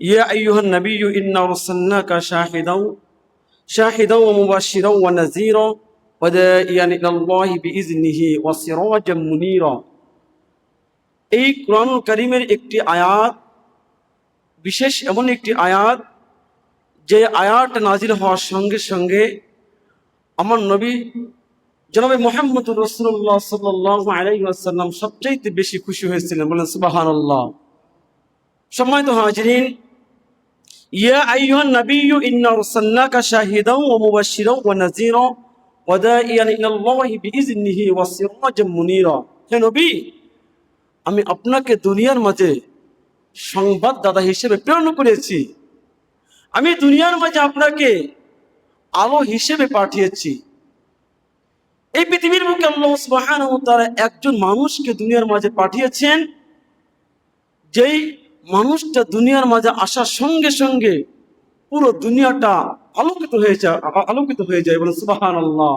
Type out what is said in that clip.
ইয়া আইয়ুহান নাবিয়্যু ইন্না আরসালনাকা শাহিদাও ওয়া মুবাশশিরাও ওয়া নাযীরা ওয়া দাঈয়ান ইলাল্লাহি বিইজনিহি ওয়া সিরাজাম মুনীরা। এই কোরআনুল কারীমের একটি আয়াত, বিশেষ এমন একটি আয়াত, যে আয়াত নাজিল হওয়ার সঙ্গে সঙ্গে আমার নবী জনাবে মুহাম্মদুর রাসূলুল্লাহ সাল্লাল্লাহু আলাইহি ওয়াসাল্লাম সবচাইতে বেশি খুশি হয়েছিলেন। বলেন সুবহানাল্লাহ। সম্মানিত হাজিরিন, ইয়া আইয়ুহান নাবিয়্যু ইন্না আরসালনাকা শাহিদাও ওয়া মুবাশশিরাও ওয়া নাযীরা ওয়া দাঈয়ান ইলাল্লাহি বিইজনিহি ওয়া সিরাজাম মুনীরা। হে নবী, আমি আপনাকে দুনিয়ার মাঝে সংবাদদাতা হিসেবে প্রেরণ করেছি। আমি দুনিয়ার মাঝে আপনাকে আলো হিসেবে পাঠিয়েছি। এই পৃথিবীর বুকে আল্লাহ সুবহানাহু ওয়া তাআলা একজন মানুষকে দুনিয়ার মাঝে পাঠিয়েছেন, যেই মানুষটা দুনিয়ার মাঝে আসার সঙ্গে সঙ্গে পুরো দুনিয়াটা আলোকিত হয়ে যায়। বলেন সুবহানাল্লাহ।